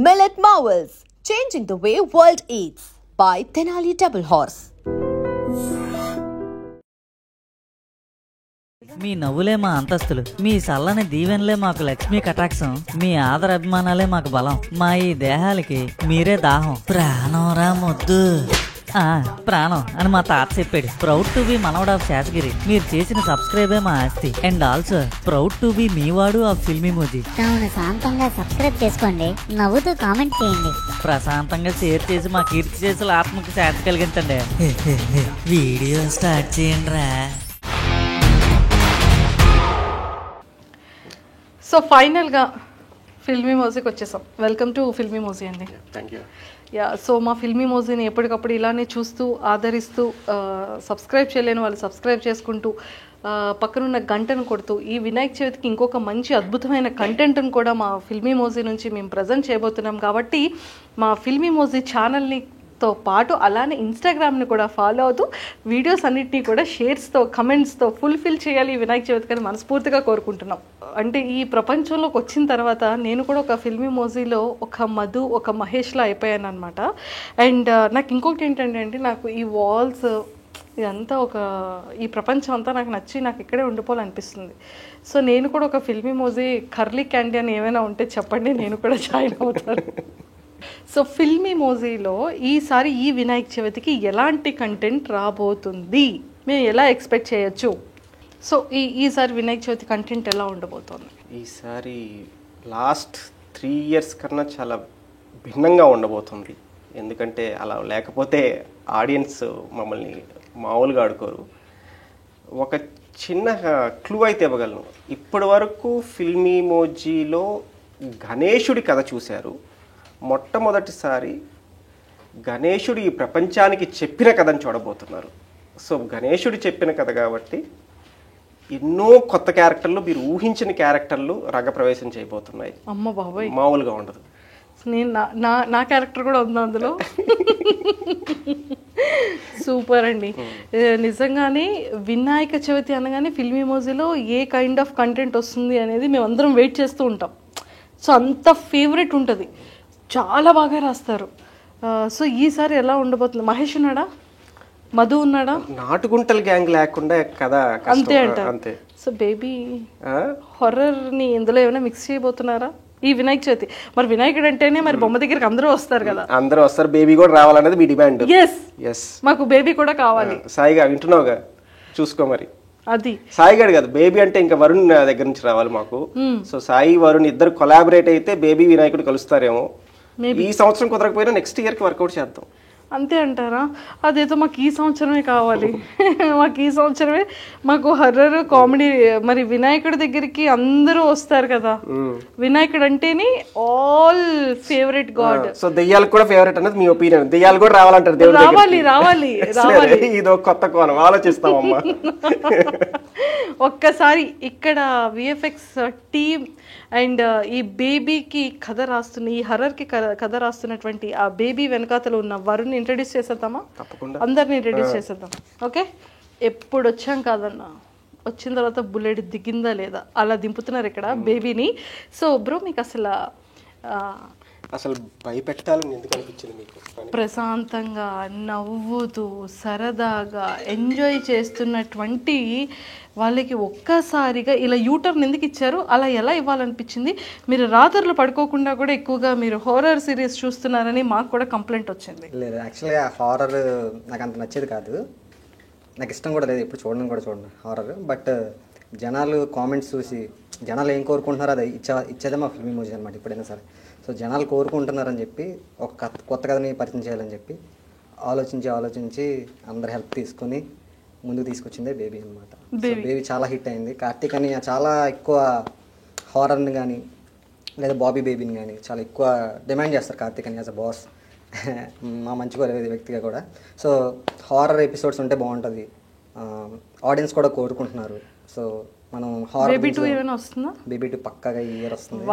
Millet Marvels, changing the way world eats by Tenali Double Horse. మీ నవ్వులే మా అంతస్తులు, మీ చల్లని దీవెనలే మాకు లక్ష్మీ కటాక్షం, మీ ఆదర అభిమానాలే మాకు బలం, మా ఈ దేహాలకి మీరే దాహం. ప్రాణం రా మొద్దు, ప్రాణం అని మా తాత చెప్పాడు. ప్రౌడ్ టు బి మనవడ్ ఆఫ్ శాతగిరి. మీరు చేసిన సబ్స్క్రైబే మా ఆస్తి. And also proud to be మీ వాడు ఆఫ్ ఫిల్మీమోజీ. శాంతంగా సబ్స్క్రైబ్ చేసుకోండి, నవ్వుతూ కామెంట్ చేయండి, ప్రశాంతంగా షేర్ చేసి మా కీర్తి చేసిన ఆత్మకు శాంతి కలిగించండి. వీడియో స్టార్ట్ చేయండి రా. సో ఫైనల్గా ఫిల్మీమోజీకి వచ్చేసాం. వెల్కమ్ టు ఫిల్మీమోజీ అండి. Thank you. సో మా ఫిల్మీమోజీని ఎప్పటికప్పుడు ఇలానే చూస్తూ ఆదరిస్తూ సబ్స్క్రైబ్ చేయలేని వాళ్ళు సబ్స్క్రైబ్ చేసుకుంటూ పక్కనున్న గంటను కొడుతూ ఈ వినాయక చవితికి ఇంకొక మంచి అద్భుతమైన కంటెంట్ను కూడా మా ఫిల్మీమోజీ నుంచి మేము ప్రజెంట్ చేయబోతున్నాం. కాబట్టి మా ఫిల్మీమోజీ ఛానల్ని తో పాటు అలానే ఇన్స్టాగ్రామ్ని కూడా ఫాలో అవుతూ వీడియోస్ అన్నిటినీ కూడా షేర్స్తో కమెంట్స్తో ఫుల్ఫిల్ చేయాలి ఈ వినాయక చవితికి అని మనస్ఫూర్తిగా కోరుకుంటున్నాం. అంటే ఈ ప్రపంచంలోకి వచ్చిన తర్వాత నేను కూడా ఒక ఫిల్మీమోజీలో ఒక మధు ఒక మహేష్లా అయిపోయాను అనమాట. అండ్ నాకు ఇంకొకటి ఏంటంటే అండి, నాకు ఈ వాల్స్ ఇదంతా ఈ ప్రపంచం అంతా నాకు నచ్చి నాకు ఇక్కడే ఉండిపోవాలనిపిస్తుంది. సో నేను కూడా ఒక ఫిల్మీమోజీ కర్లీ క్యాండీ అని ఏమైనా ఉంటే చెప్పండి, నేను కూడా జాయిన్ అవుతాను. సో ఫిల్మీమోజీలో ఈసారి ఈ వినాయక చవితికి ఎలాంటి కంటెంట్ రాబోతుంది, మేము ఎలా ఎక్స్పెక్ట్ చేయొచ్చు? సో ఈసారి వినాయక చవితి కంటెంట్ ఎలా ఉండబోతుంది? ఈసారి లాస్ట్ 3 years కన్నా చాలా భిన్నంగా ఉండబోతుంది. ఎందుకంటే అలా లేకపోతే ఆడియన్స్ మమ్మల్ని మామూలుగా ఆడుకోరు. ఒక చిన్న క్లూ అయితే ఇవ్వగలను. ఇప్పటి వరకు ఫిల్మీమోజీలో గణేశుడి కథ చూశారు. మొట్టమొదటిసారి గణేశుడు ఈ ప్రపంచానికి చెప్పిన కథను చూడబోతున్నారు. సో గణేశుడు చెప్పిన కథ కాబట్టి ఎన్నో కొత్త క్యారెక్టర్లు, మీరు ఊహించిన క్యారెక్టర్లు రంగప్రవేశం చేయబోతున్నాయి. అమ్మ బాబాయ్, మామూలుగా ఉండదు. నేను నా క్యారెక్టర్ కూడా ఉంది అందులో. సూపర్ అండి. నిజంగానే వినాయక చవితి అనగానే ఫిల్మీమోజీలో ఏ కైండ్ ఆఫ్ కంటెంట్ వస్తుంది అనేది మేము అందరం వెయిట్ చేస్తూ ఉంటాం. సో అంత ఫేవరెట్ ఉంటుంది, చాలా బాగా రాస్తారు. సో ఈసారి ఎలా ఉండబోతుంది? మహేష్ ఉన్నాడా, మధు ఉన్నాడా? నాటుగుంటల గ్యాంగ్ లేకుండా కదా, అంతే అంట. అంతే. సో బేబీ హొర్రర్ని ఇందులో ఏమైనా మిక్స్ చేయబోతున్నారా ఈ వినాయక చవితి? మరి వినాయకుడు అంటేనే మరి బొమ్మ దగ్గరికి అందరూ వస్తారు కదా. అందరూ వస్తారు, బేబీ కూడా రావాలనేది మీ డిమాండ్. ఎస్, మాకు బేబీ కూడా కావాలి. సాయిగా వింటున్నావుగా, చూసుకో మరి. అది సాయిగాడు కదా బేబీ అంటే, ఇంకా వరుణ్ దగ్గర నుంచి రావాలి మాకు. సో సాయి వరుణ్ ఇద్దరు కొలాబరేట్ అయితే బేబీ వినాయకుడు కలుస్తారేమో. ఈ సంవత్సరం కుదరకపోయినా నెక్స్ట్ ఇయర్ కి వర్కౌట్ చేద్దాం. అంతే అంటారా? అదేదో మాకు ఈ సంవత్సరమే కావాలి. మాకు ఈ సంవత్సరమే మాకు హర్రర్ కామెడీ. మరి వినాయకుడి దగ్గరికి అందరూ వస్తారు కదా, వినాయకుడు అంటేనే ఆల్ ఫేవరెట్ గాడ్. సో దెయ్యాలకు కూడా ఫేవరెట్ అనేది మీ ఒపీనియన్. దెయ్యాలు కూడా రావాలంటారు దేవుడు. రావాలి. ఇదో కొత్త కోణం ఆలోచిస్తామమ్మా. ఒక్కసారి ఇక్కడ విఎఫ్ఎక్స్ టీమ్ అండ్ ఈ బేబీకి కథ రాస్తున్న, ఈ హర్రర్కి కథ రాస్తున్నటువంటి ఆ బేబీ వెనకాతలు ఉన్న వరుణ్ ఇంట్రడ్యూస్ చేసేద్దామా? అందరిని ఇంట్రడ్యూస్ చేసేద్దాం. ఓకే, ఎప్పుడు వచ్చాం కాదన్నా, వచ్చిన తర్వాత బుల్లెట్ దిగిందా లేదా అలా దింపుతున్నారు ఇక్కడ బేబీని. సో బ్రో, మీకు అసలు భయపెట్టాలని ఎందుకు అనిపించింది మీకు? ప్రశాంతంగా నవ్వుతూ సరదాగా ఎంజాయ్ చేస్తున్నటువంటి వాళ్ళకి ఒక్కసారిగా ఇలా యూటర్న్ ఎందుకు ఇచ్చారు, అలా ఎలా ఇవ్వాలనిపించింది? మీరు రాత్రులు పడుకోకుండా కూడా ఎక్కువగా మీరు హారర్ సిరీస్ చూస్తున్నారని మాకు కూడా కంప్లైంట్ వచ్చింది. లేదు, యాక్చువల్గా హారర్ నాకు అంత నచ్చేది కాదు, నాకు ఇష్టం కూడా లేదు, ఎప్పుడు చూడండి హారర్. బట్ జనాలు కామెంట్స్ చూసి జనాలు ఏం కోరుకుంటున్నారో అది ఇచ్చేదే మా ఫిల్మీమోజీ అనమాట ఎప్పుడైనా సరే. సో జనాలు కోరుకుంటున్నారని చెప్పి ఒక కొత్త కథని పరిచయం చేయాలని చెప్పి ఆలోచించి అందరి హెల్ప్ తీసుకొని ముందుకు తీసుకొచ్చిందే బేబీ అనమాట. బేబీ చాలా హిట్ అయింది. కార్తీక్ అని చాలా ఎక్కువ హారర్ని కానీ లేదా బాబీ బేబీని కానీ చాలా ఎక్కువ డిమాండ్ చేస్తారు కార్తీక్ అని యాజ్ అ బాస్, మా మంచి కోరే వ్యక్తిగా కూడా. సో హారర్ ఎపిసోడ్స్ ఉంటే బాగుంటుంది, ఆడియన్స్ కూడా కోరుకుంటున్నారు. సో మనం బేబీ 2 ఏమైనా వస్తుందా? బేబీ 2 పక్కాగా ఈ ఇయర్ వస్తుంది.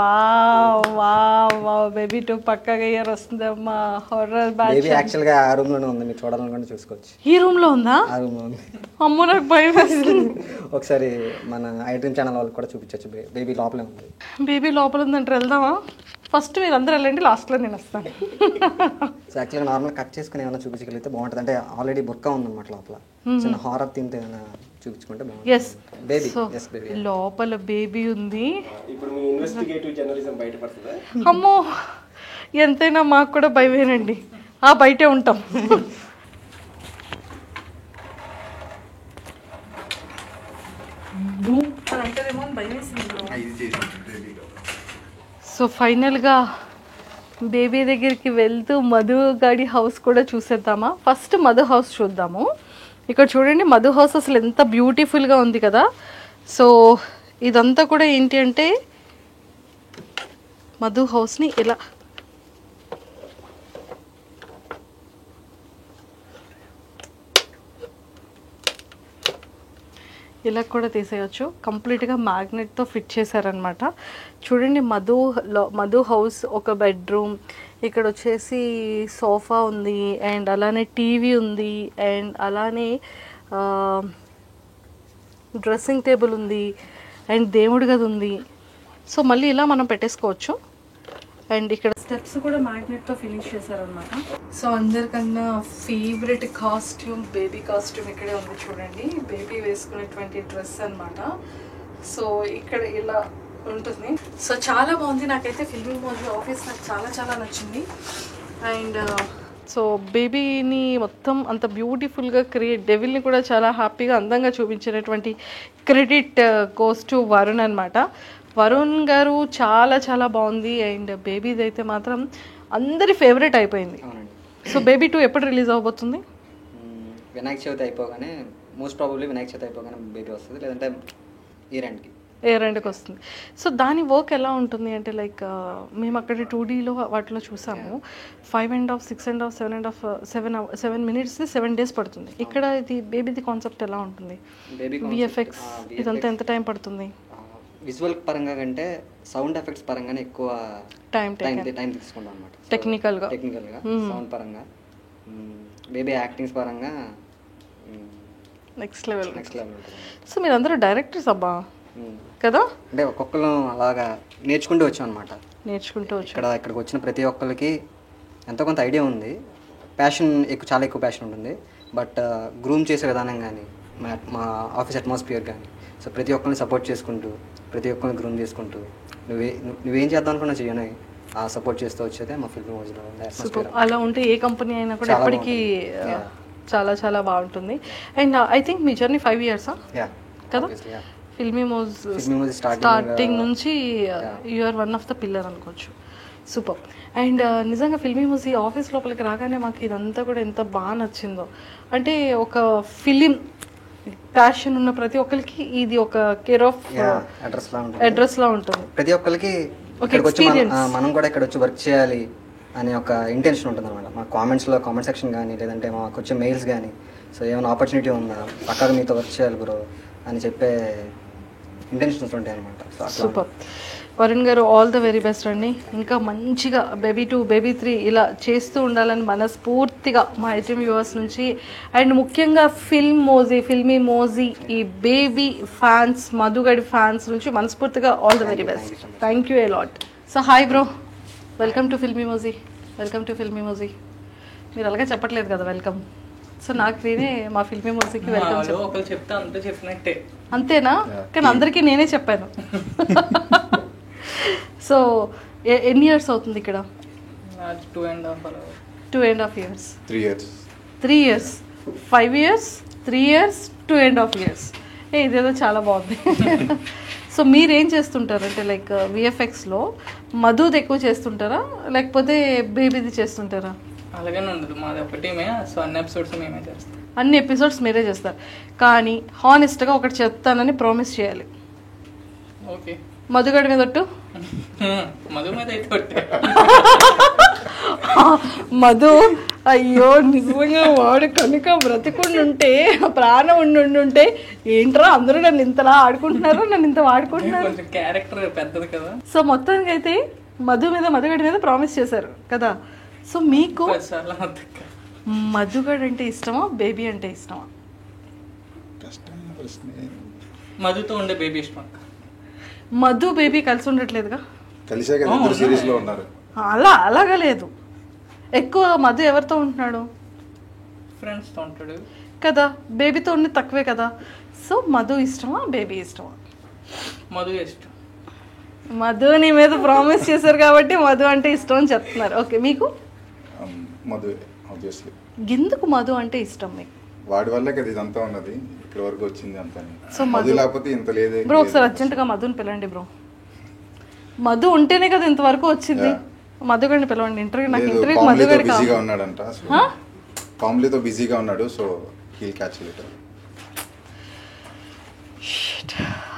బేబీ 2 పక్కాగా ఇయర్ వస్తుంది అమ్మా. హారర్ బ్యాచ్ బేబీ యాక్చువల్ గా ఆ రూమ్ లోనే ఉంది, మీరు చూడాలనుకుంటే చూసుకోవచ్చు. ఈ రూమ్ లో ఉందా? ఆ రూమ్ లో ఉంది. అమ్మో నాకు భయం వేస్తుంది. ఒకసారి మన ఐ డ్రీమ్ ఛానల్ వాళ్ళకి కూడా చూపించవచ్చు. బేబీ లోపలే ఉంది. బేబీ లోపల ఉందంటే వెళ్దామా? ఫస్ట్ మీరు అందరూ వెళ్ళండి, లాస్ట్లో నేను వస్తాను. సో యాక్చువల్గా నార్మల్ కట్ చేసుకుని ఏమైనా చూపించగలిగితే బాగుంటుంది. అంటే ఆల్రెడీ బుర్కా ఉందన్నమాట లోపల, చిన్న హారర్ థీమ్తో ఏమైనా చూపించుకుంటే బాగుంటుంది. ఎస్, బేబీ లోపల బేబీ ఉంది. ఇప్పుడు మీ ఇన్వెస్టిగేటివ్ జర్నలిజం బయటపడుతుందా? అమ్మో, ఎంతైనా మాకు కూడా భయమేనండి, బయటే ఉంటాం. సో ఫైనల్గా బేబీ దగ్గరికి వెళ్తూ మధు గాడి హౌస్ కూడా చూసేద్దామా? ఫస్ట్ మధు హౌస్ చూద్దాము. ఇక్కడ చూడండి, మధు హౌస్ అసలు ఎంత బ్యూటిఫుల్గా ఉంది కదా. సో ఇదంతా కూడా ఏంటి అంటే మధు హౌస్ని ఇలా కూడా తీసేయచ్చు. కంప్లీట్గా మ్యాగ్నెట్తో ఫిట్ చేశారనమాట. చూడండి, మధు హౌస్ ఒక బెడ్రూమ్, ఇక్కడ వచ్చేసి సోఫా ఉంది, అండ్ అలానే టీవీ ఉంది, అండ్ అలానే డ్రెస్సింగ్ టేబుల్ ఉంది, అండ్ దేవుడి గది ఉంది. సో మళ్ళీ ఇలా మనం పెట్టేసుకోవచ్చు. అండ్ ఇక్కడ స్టెప్స్ కూడా మ్యాగ్నెట్తో ఫినిష్ చేశారనమాట. సో అందరికన్నా ఫేవరెట్ కాస్ట్యూమ్, బేబీ కాస్ట్యూమ్ ఇక్కడే ఉంది చూడండి. బేబీ వేసుకునేటువంటి డ్రెస్ అనమాట. సో ఇక్కడ ఇలా ఉంటుంది. సో చాలా బాగుంది. నాకైతే ఫిల్మీ మోజీ ఆఫీస్ నాకు చాలా చాలా నచ్చింది. అండ్ సో బేబీని మొత్తం అంత బ్యూటిఫుల్గా డెవిల్ని కూడా చాలా హ్యాపీగా అందంగా చూపించినటువంటి క్రెడిట్ గోస్ టు వరుణ్ అనమాట. వరుణ్ గారు చాలా చాలా బాగుంది. అండ్ బేబీది అయితే మాత్రం అందరి ఫేవరెట్ అయిపోయింది. సో బేబీ 2 ఎప్పుడు రిలీజ్ అవబోతుంది? వినాయక చవితి అయిపోగానే, మోస్ట్ ప్రాబబ్లీ వినాయక చవితి అయిపోగానే బేబీ వస్తుంది, లేదంటే ఇయర్ ఎండ్కి వస్తుంది. సో దాని వర్క్ ఎలా ఉంటుంది అంటే లైక్ మేము అక్కడ 2Dలో వాటిలో చూసాము. 5.5, 6.5, 7 minutes 7 days పడుతుంది. ఇక్కడ ఇది బేబీది కాన్సెప్ట్ ఎలా ఉంటుంది? విఎఫ్ఎక్స్ ఇదంతా ఎంత టైం పడుతుంది? విజువల్ పరంగా కంటే సౌండ్ ఎఫెక్ట్స్ పరంగానే ఎక్కువ టైం తీసుకుంటాం అనమాట. టెక్నికల్గా సౌండ్ పరంగా, బేబీ యాక్టింగ్స్ పరంగా నెక్స్ట్ లెవెల్ ఉంటుంది. సో మీరందరూ డైరెక్టర్స్ అబ్బా కదా? అంటే ఒక్కొక్కరు అలాగా నేర్చుకుంటూ వచ్చాం అనమాట. ఇక్కడికి వచ్చిన ప్రతి ఒక్కరికి ఎంతో కొంత ఐడియా ఉంది, ప్యాషన్ చాలా ఎక్కువ ప్యాషన్ ఉంటుంది. బట్ గ్రూమ్ చేసే విధానం కానీ, మా ఆఫీస్ అట్మాస్ఫియర్ కానీ, సో ప్రతి ఒక్కరిని సపోర్ట్ చేసుకుంటూ, ప్రతి ఒక్కరిని గ్రూమ్ చేసుకుంటూ, నువ్వేం చేద్దాం అనుకున్నా చేయని సపోర్ట్ చేస్తూ వచ్చేదే మా ఫిల్మ్ మోజీలో. అలా ఉంటే ఏ కంపెనీ అయినా కూడా ఎప్పటికీ చాలా చాలా బాగుంటుంది. అండ్ ఐ థింక్ మీ జర్నీ 5 years కదా? ఫిల్మీ మోజ్ స్టార్టింగ్ నుంచి you're one of the pillar అనుకోవచ్చు. సూపర్. అండ్ నిజంగా ఫిల్మీ మోజ్ ఈ ఆఫీస్ లోపలికి రాగానే మాకు ఇదంతా కూడా ఎంత బాగా నచ్చిందో. అంటే ఒక ఫిలిం ప్యాషన్ ఉన్న ప్రతి ఒక్కరికి ఇది ఒక కేర్ ఆఫ్ అడ్రస్ లా ఉంటుంది. ప్రతి ఒక్కరికి మనం కూడా ఇక్కడ వచ్చి వర్క్ చేయాలి అనే ఒక ఇంటెన్షన్ ఉంటుంది అనమాట. మా కామెంట్ సెక్షన్ కానీ, లేదంటే మాకు వచ్చే మెయిల్స్ కానీ, సో ఏమైనా ఆపర్చునిటీ ఉందా, పక్కగా మీతో వర్క్ చేయాలి బ్రో అని చెప్పే ఇంటెన్షన్స్ ఉంటాయి అనమాట. సూపర్. వరుణ్ గారు ఆల్ ద వెరీ బెస్ట్ అండి. ఇంకా మంచిగా బేబీ 2, బేబీ 3 ఇలా చేస్తూ ఉండాలని మనస్ఫూర్తిగా మా ఐటమ్ వ్యూవర్స్ నుంచి, అండ్ ముఖ్యంగా ఫిల్మీ మోజీ ఈ బేబీ ఫ్యాన్స్, మధుగడి ఫ్యాన్స్ నుంచి మనస్ఫూర్తిగా all the very best. Thank you a lot. So hi bro, welcome to Filmymoji. మీరు అలాగే చెప్పట్లేదు కదా వెల్కమ్. సో నాకు నేనే మా ఫిల్మీ మోజీకి వెల్కమ్ చెప్పినట్టే. అంతేనా? కానీ అందరికీ నేనే చెప్పాను. సో ఎన్ని ఇయర్స్ అవుతుంది ఇక్కడ? 2.5 years. 3 years. 5 years, 3 years, 2.5 years. ఇదేదో చాలా బాగుంది. సో మీరేం చేస్తుంటారు అంటే లైక్ విఎఫ్ఎక్స్లో మధుది ఎక్కువ చేస్తుంటారా, లేకపోతే బేబీది చేస్తుంటారా? అలాగే ఉండదు, మాది ఒక టీమే. సో అన్ని ఎపిసోడ్స్ మీరే చేస్తారు. కానీ హానెస్ట్గా ఒకటి చెప్తానని ప్రామిస్ చేయాలి. ఓకే. మధుగడి మీద ఒట్టు. మధు అయ్యో నిజంగా వాడు కనుక బ్రతికుండుంటే, ప్రాణం ఉండుంటే ఏంట్రా అందరూ నన్ను ఇంతలా ఆడుకుంటున్నారు, నన్ను ఇంత వాడుకుంటున్నారు. క్యారెక్టర్ పెద్దది కదా. సో మొత్తానికి అయితే మధుగడి మీద ప్రామిస్ చేశారు కదా. సో మీకు మధుగడ్ అంటే ఇష్టమా, బేబీ అంటే ఇష్టమా? మధుతో ఉండే బేబీ ఇష్టం. మధు బేబీ కలిసి ఉండట్లేదుగా. కలిసే కదా ఇద్దరు సిరీస్ లో ఉన్నారు. అలాగా లేదు. ఎక్కువ మధు ఎవరితో ఉంటున్నాడు? ఫ్రెండ్స్తో ఉంటాడు కదా, బేబీతో ఉండి తక్కువే కదా. సో మధు ఇష్టమా బేబీ ఇష్టమా? మధు ఇష్టం. మధు నీ మీద ప్రామిస్ చేశారు కాబట్టి మధు అంటే ఇష్టం అని చెప్తున్నారు. ఓకే, మీకు? మధు ఆబ్వియస్లీ. ఎందుకు మధు అంటే ఇష్టం మీకు? వాడి వల్లే కదా ఇదంతా ఉన్నది, ఇక్కడ వరకు వచ్చింది అంతా. సో మధు లేకపోతే ఇంత లేదే. బ్రో ఒకసారి అర్జెంటుగా మధుని పిలవండి బ్రో. మధు ఉంటేనే కదా ఇంతవరకు వచ్చింది. మధు గడిని పిలవండి ఇంటర్వ్యూ. నాకు ఇంటర్వ్యూకి మధు గడి బిజీగా ఉన్నాడంట, కాంబ్లీతో బిజీగా ఉన్నాడు. So he'll catch later.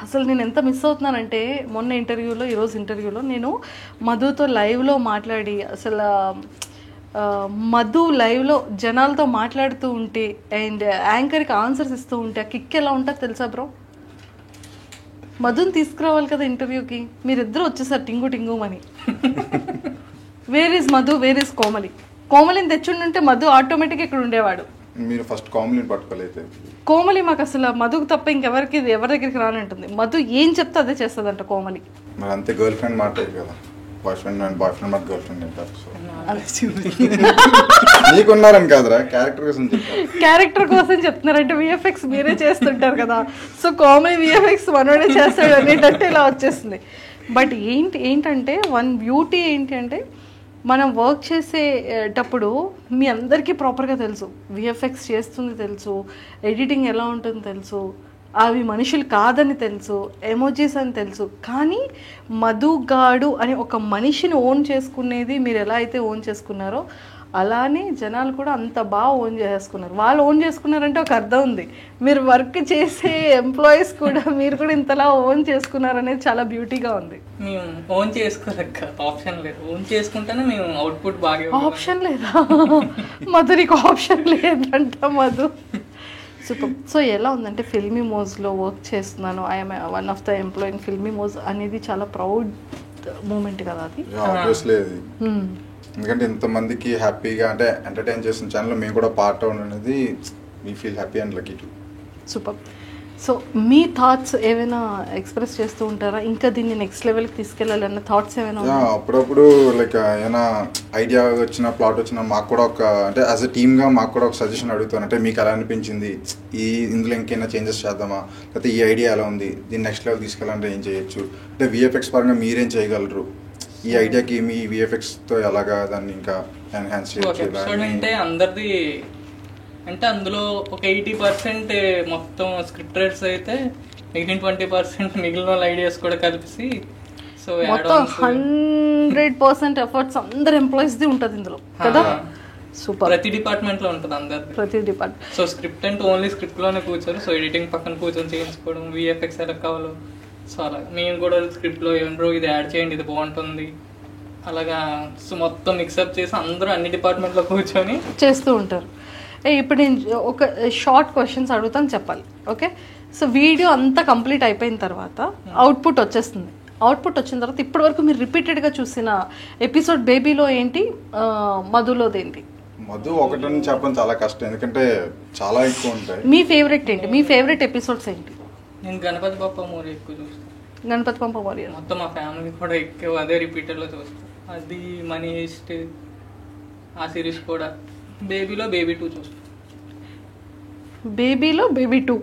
అసలు నేను ఎంత మిస్ అవుతున్నానంటే మొన్న ఇంటర్వ్యూలో, ఈరోజు ఇంటర్వ్యూలో నేను మధుతో లైవ్లో మాట్లాడి అసలు మధు లైవ్లో జనాలతో మాట్లాడుతూ ఉంటే అండ్ యాంకర్కి ఆన్సర్స్ ఇస్తూ ఉంటే ఆ కిక్ ఎలా ఉంటుందో తెలుసా బ్రో? మధుని తీసుకురావాలి కదా ఇంటర్వ్యూకి, మీరిద్దరు వచ్చేసారు టింగు టింగు అని. Where is Madhu, where is Komali? కోమలిని తెచ్చుంటే మధు ఆటోమేటిక్గా ఇక్కడ ఉండేవాడు. మీరు ఫస్ట్ కోమలిని పట్టుకోలేదు. కోమలి మాకు అసలు మధుకు తప్ప ఇంకెవరికి ఎవరి దగ్గరికి రానంటుంది. మధు ఏం చెప్తే అదే చేస్తుందంట కోమలి. మరి అంతే, గర్ల్ ఫ్రెండ్ మాట కదా, boy friend and boy friend మాట గర్ల్ ఫ్రెండ్ అంటారు. నీకున్నారని కాదురా, క్యారెక్టర్ కోసం చెప్పారు. క్యారెక్టర్ కోసం చెప్తున్నారంటే విఎఫ్ఎక్స్ మీరే చేస్తుంటారు కదా, సో కామెడీ విఎఫ్ఎక్స్ మనోడే చేస్తాడు అనేటట్టు ఇలా వచ్చేస్తుంది. బట్ ఏంటంటే వన్ బ్యూటీ ఏంటి అంటే మనం వర్క్ చేసేటప్పుడు మీ అందరికీ ప్రాపర్గా తెలుసు, విఎఫ్ఎక్స్ చేస్తుంది తెలుసు, ఎడిటింగ్ ఎలా ఉంటుందో తెలుసు, అవి మనుషులు కాదని తెలుసు, ఎమోజీస్ అని తెలుసు. కానీ మధుగాడు అని ఒక మనిషిని ఓన్ చేసుకునేది మీరు ఎలా అయితే ఓన్ చేసుకున్నారో అలానే జనాలు కూడా అంత బాగా ఓన్ చేసుకున్నారు. వాళ్ళు ఓన్ చేసుకున్నారంటే ఒక అర్థం ఉంది, మీరు వర్క్ చేసే ఎంప్లాయీస్ కూడా మీరు కూడా ఇంతలా ఓన్ చేసుకున్నారనేది చాలా బ్యూటీగా ఉంది. మేము ఓన్ చేసుకోలేక ఆప్షన్ లేదు, ఓన్ చేసుకుంటేనే మేము అవుట్పుట్ బాగా. ఆప్షన్ లేదా మధు? నీకు ఆప్షన్ లేదంట మధు. సూపర్. సో ఎలా ఉందంటే ఫిల్మీ మోజ్లో వర్క్ చేస్తున్నాను, I'm one of the employee in Filmymoji అనేది చాలా ప్రౌడ్ మూమెంట్ కదా అది. ఆబ్వియస్లీ అది, ఎందుకంటే ఇంతమందికి హ్యాపీగా అంటే ఎంటర్టైన్ చేసిన ఛానల్ మేము కూడా పార్ట్ అవ్వడం అనేది we feel happy and lucky to. Super. So me thoughts ఏమైనా ఎక్స్ప్రెస్ చేస్తూ ఉంటారా? ఇంకా దీన్ని నెక్స్ట్ లెవెల్కి తీసుకెళ్ళాలి అన్న థాట్స్ ఏమైనా? అప్పుడప్పుడు లైక్ ఏమైనా ఐడియా వచ్చిన, ప్లాట్ వచ్చిన మాకు కూడా ఒక అంటే యాజ్ అ టీమ్గా మాకు కూడా ఒక సజెషన్ అడుగుతాను. అంటే మీకు ఎలా అనిపించింది, ఇందులో ఇంకైనా చేంజెస్ చేద్దామా, లేకపోతే ఈ ఐడియా ఎలా ఉంది, దీన్ని నెక్స్ట్ లెవెల్ తీసుకెళ్ళాలంటే ఏం చేయొచ్చు, అంటే విఎఫ్ఎక్స్ పరంగా మీరేం చేయగలరు, ఈ ఐడియాకి మీ విఎఫ్ఎక్స్తో ఎలాగా దాన్ని ఇంకా ఎన్హాన్స్ చేయొచ్చు అంటే అందరిది. అంటే అందులో ఒక 80% మొత్తం స్క్రిప్ట్ రైట్స్ అయితే మిగిలిన 20% మిగిలిన వాళ్ళ ఐడియాస్ కూడా కలిపి. సో మొత్తం 100% ఎఫర్ట్స్ అందరు ఎంప్లాయీస్ది ఉంటుంది ఇందులో కదా. సూపర్. ప్రతి డిపార్ట్మెంట్లో ఉంటుంది అందరిది, ప్రతి డిపార్ట్మెంట్. సో స్క్రిప్ట్ అంటే ఓన్లీ స్క్రిప్ట్లోనే కూర్చోరు, సో ఎడిటింగ్ పక్కన కూర్చొని చేయించుకోవడం, విఎఫ్ఎక్స్ ఎలా కావాలో సో అలా మేము కూడా స్క్రిప్ట్లో ఏమో ఇది యాడ్ చేయండి, ఇది బాగుంటుంది అలాగా. సో మొత్తం మిక్సప్ చేసి అందరూ అన్ని డిపార్ట్మెంట్లో కూర్చొని చేస్తూ ఉంటారు. ఇప్పుడు నేను ఒక షార్ట్ క్వశ్చన్స్ అడుగుతాను, చెప్పాలి. ఓకే, సో వీడియో అంతా కంప్లీట్ అయిపోయిన తర్వాత అవుట్పుట్ వచ్చేస్తుంది. అవుట్పుట్ వచ్చిన తర్వాత ఇప్పటి వరకు మీరు రిపీటెడ్గా చూసిన ఎపిసోడ్ బేబీలో ఏంటి, మధులోది ఏంటి? మధు ఒకటని చెప్పడం చాలా కష్టం, ఎందుకంటే చాలా ఎక్కువ ఉంటాయి. మీ ఫేవరెట్ ఏంటి? మీ ఫేవరెట్ ఎపిసోడ్స్ ఏంటి? నేను గణపతి బప్ప మూవీ ఎక్కువ చూస్తాను. గణపతి పంప మూవీ మొత్తం మా ఫ్యామిలీ కూడా ఎక్కువ అదే రిపీటెడ్లో చూస్తాం. అది మనీ హెస్ట్, ఆ సిరీస్ కూడా. బేబీలో బేబీ 2 చూస్తాం. బేబీలో బేబీ 2,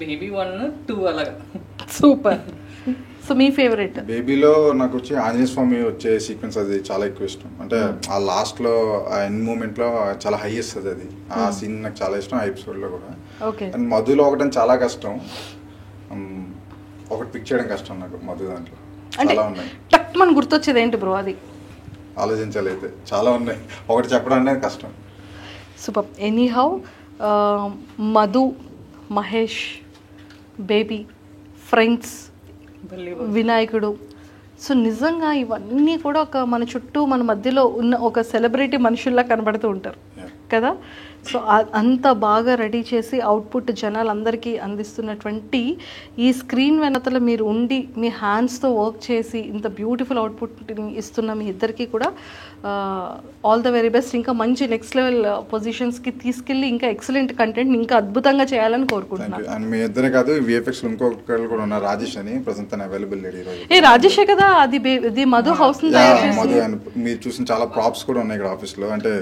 బేబీ 1, 2 అలాగా. సూపర్. సో మీ ఫేవరెట్? బేబీలో నాకు వచ్చి ఆంజనేయ స్వామి వచ్చే సీక్వెన్స్ అది చాలా ఎక్కువ ఇష్టం. అంటే ఆ లాస్ట్లో ఆ ఎండ్ మూమెంట్లో చాలా హై ఇస్తుంది అది, ఆ సీన్ నాకు చాలా ఇష్టం, ఆ ఎపిసోడ్లో కూడా. ఓకే. అండ్ మధులో ఒకటి చాలా కష్టం, ఒకటి పిక్ చేయడం కష్టం నాకు మధు దాంట్లో. చాలా ఉన్నాయి. టక్ మన గుర్తొచ్చేది ఏంటి బ్రో? అది ఆలోచించాలి, అయితే చాలా ఉన్నాయి, ఒకటి చెప్పడం అనేది కష్టం. Super. Anyhow Madhu, Mahesh, baby, friends, వినాయకుడు, సో నిజంగా ఇవన్నీ కూడా ఒక మన చుట్టూ మన మధ్యలో ఉన్న ఒక సెలబ్రిటీ మనుషుల్లా కనబడుతూ ఉంటారు కదా. సో అంత బాగా రెడీ చేసి అవుట్పుట్ జనాలందరికీ అందిస్తున్నటువంటి ఈ స్క్రీన్ వెనతల మీరు ఉండి మీ హ్యాండ్స్తో వర్క్ చేసి ఇంత బ్యూటిఫుల్ అవుట్పుట్ని ఇస్తున్న మీ ఇద్దరికీ కూడా ఆల్ ద వెరీ బెస్ట్. ఇంకా మంచి నెక్స్ట్ లెవెల్ పొజిషన్స్కి తీసుకెళ్ళి ఇంకా ఎక్సలెంట్ కంటెంట్ ఇంకా అద్భుతంగా చేయాలని కోరుకుంటున్నాను. అండ్ మీ ఇద్దరే కాదు, విఎఫ్ఎక్స్ ఇంకొకరు కూడా ఉన్నారు, రాజేష్ అని, ప్రజెంట్ అవైలబుల్ లేడీ. ఏ రాజేషే కదా అది మధు హౌస్ మధు. అండ్ మీరు చూసిన చాలా ప్రాప్స్ కూడా ఉన్నాయి ఇక్కడ ఆఫీస్ లో, అంటే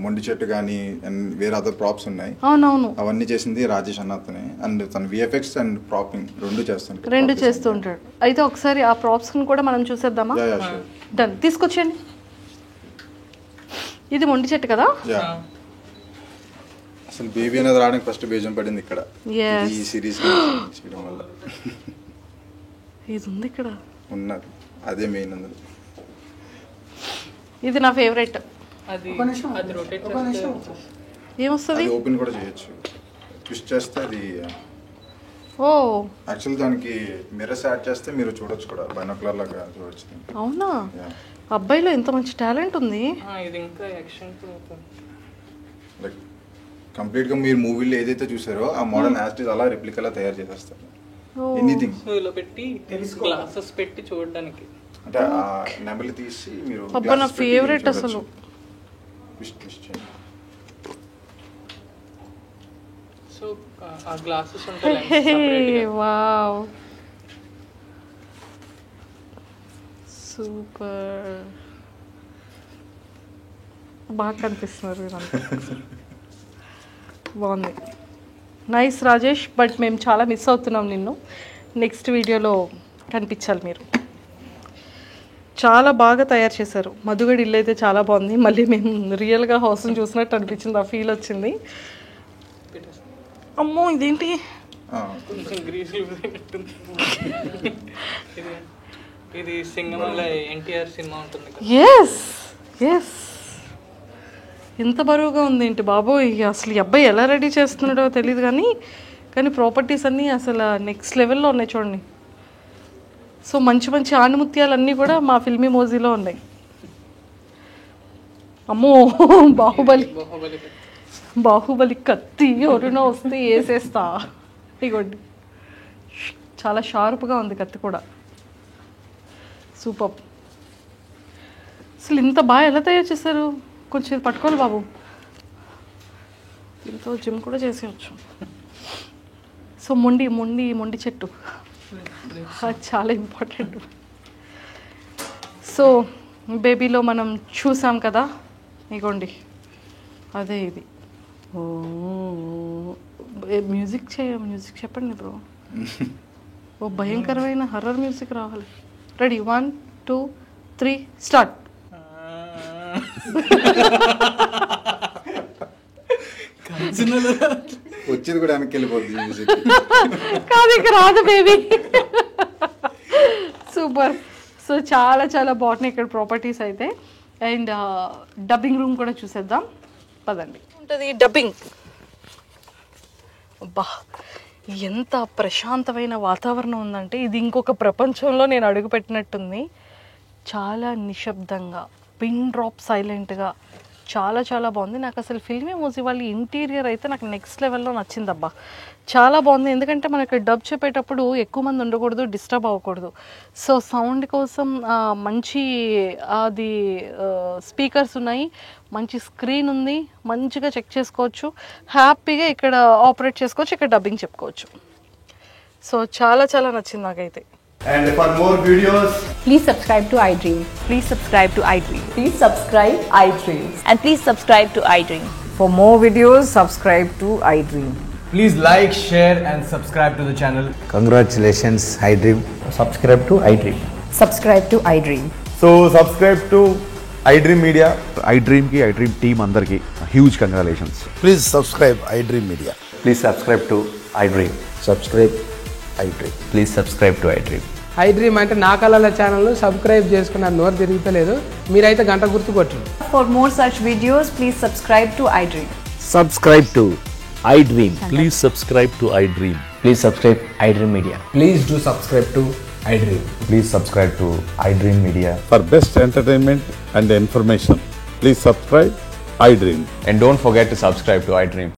మొండి చెట్టు కానీ అండ్ వేరే అదర్ ప్రాప్స్ ఉన్నాయి. అవునవును, అవన్నీ చేసింది రాజేష్ అన్న అతనే. అండ్ తన విఎఫ్ఎక్స్ అండ్ ప్రాపింగ్ రెండు చేస్తుంటాడు. అయితే ఒకసారి ఆ ప్రాప్స్ కూడా మనం చూసేద్దామా? డన్, తీసుకొచ్చేయండి. ఇది మొండి చెట్టు కదా? అసలు బేబీ అనేది రావడానికి ఫస్ట్ బీజం పడింది ఇక్కడ ఈ సిరీస్ చేయడం వల్ల. ఇది ఉంది ఇక్కడ ఉన్నారు, అదే మెయిన్ అందులో. ఇది నా ఫేవరెట్. అది రొటేట్ ఏమొస్తుంది? ఓపెన్ కూడా చేయొచ్చు, ట్విస్ట్ చేస్తే అది. ఓ యాక్చువల్లీ దానికి మిర్రర్స్ యాడ్ చేస్తే మీరు చూడొచ్చు కూడా, బైనాక్యులర్ లాగా చూడొచ్చు. అవునా? అబ్బాయిలో ఎంత మంచి టాలెంట్ ఉంది. ఇది ఇంకా యాక్షన్ లైక్ కంప్లీట్ గా మీరు మూవీలో ఏదైతే చూసారో ఆ మోడల్ యాస్టిస్ అలా రిప్లికలా తయారు చేసేస్తారు. ఎనీథింగ్ ఇలా పెట్టి గ్లాసెస్ పెట్టి చూడడానికి, అంటే ఆ నెమలి తీసి మీరు అబ్బా నా ఫేవరెట్ అసలు. సో ఆ గ్లాసెస్ ఉంటాయి. వావ్, సూపర్, బాగా కనిపిస్తున్నారు వీరంతా. బాగుంది, నైస్ రాజేష్. బట్ మేము చాలా మిస్ అవుతున్నాం నిన్ను. నెక్స్ట్ వీడియోలో కనిపించాలి మీరు. చాలా బాగా తయారు చేశారు. మధుగడి ఇల్లు అయితే చాలా బాగుంది. మళ్ళీ మేము రియల్గా హౌస్ని చూసినట్టు అనిపించింది, ఆ ఫీల్ వచ్చింది. అమ్మో ఇదేంటి? ఇది సింగమల్ల ఎన్టీఆర్ సినిమా ఉంటుంది. ఎస్ ఎస్, ఎంత బరువుగా ఉంది ఏంటి బాబోయ్. అసలు ఈ అబ్బాయి ఎలా రెడీ చేస్తున్నాడో తెలియదు కానీ ప్రాపర్టీస్ అన్నీ అసలు నెక్స్ట్ లెవెల్లో ఉన్నాయి చూడండి. సో మంచి మంచి ఆణిముత్యాలన్నీ కూడా మా ఫిల్మీ మోజీలో ఉన్నాయి. అమ్మో బాహుబలి కత్తి ఎవరైనా వస్తే వేసేస్తా. ఇగోండి, చాలా షార్ప్గా ఉంది కత్తి కూడా. సూపర్. అసలు ఇంత బాగా ఎలా తయారు చేశారు? కొంచెం పట్టుకోవాలి బాబు, దీంతో జిమ్ కూడా చేసేయచ్చు. సో మొండి చెట్టు అది చాలా ఇంపార్టెంట్. సో బేబీలో మనం చూసాం కదా, ఇగోండి అదే ఇది. ఓ మ్యూజిక్ చెప్పండి బ్రో. ఓ భయంకరమైన హర్రర్ మ్యూజిక్ రావాలి. Ready, 1 2 3 start. వచ్చేది కూడా వెనక్కి వెళ్ళిపోద్ది కాదు, ఇక రాదు బేబీ. సూపర్. సో చాలా చాలా బాగున్నాయి ఇక్కడ ప్రాపర్టీస్ అయితే. అండ్ డబ్బింగ్ రూమ్ కూడా చూసేద్దాం పదండి. ఉంటుంది డబ్బింగ్. అబ్బా ఎంత ప్రశాంతమైన వాతావరణం ఉందంటే ఇది ఇంకొక ప్రపంచంలో నేను అడుగుపెట్టినట్టుంది. చాలా నిశ్శబ్దంగా, పిన్ డ్రాప్ సైలెంట్గా, చాలా చాలా బాగుంది. నాకు అసలు ఫిల్మీ మోజీ వాళ్ళ ఇంటీరియర్ అయితే నాకు నెక్స్ట్ లెవెల్లో నచ్చిందబ్బా, చాలా బాగుంది. ఎందుకంటే మనకి డబ్ చెప్పేటప్పుడు ఎక్కువ మంది ఉండకూడదు, డిస్టర్బ్ అవ్వకూడదు. సో సౌండ్ కోసం మంచి అది స్పీకర్స్ ఉన్నాయి, మంచి స్క్రీన్ ఉంది, మంచిగా చెక్ చేసుకోవచ్చు, హ్యాపీగా ఇక్కడ ఆపరేట్ చేసుకోవచ్చు, ఇక్కడ డబ్బింగ్ చెప్పుకోవచ్చు. సో చాలా చాలా నచ్చింది నాకైతే. And for more videos, Please subscribe to iDream. Please subscribe to iDream. Please subscribe iDream. And please subscribe to iDream. For more videos, subscribe to iDream. please like, share and subscribe to the channel. Congratulations, iDream. Subscribe to iDream. Subscribe to iDream. So subscribe to iDream Media. iDream ki iDream team andarki huge congratulations. Please subscribe iDream Media. Please subscribe to iDream. Subscribe iDream. Please subscribe to iDream. iDream అంటే నా కళల channel subscribe చేసుకున్న నోరు తిరుగుతలేదు, మీరైతే గంట గుర్తు కొట్టండి. For more such videos, please subscribe to iDream. Subscribe to iDream. Please subscribe to iDream. Please subscribe iDream Media. Please do subscribe to iDream. Please subscribe to iDream Media. For best entertainment and information, please subscribe iDream. And don't forget to subscribe to iDream.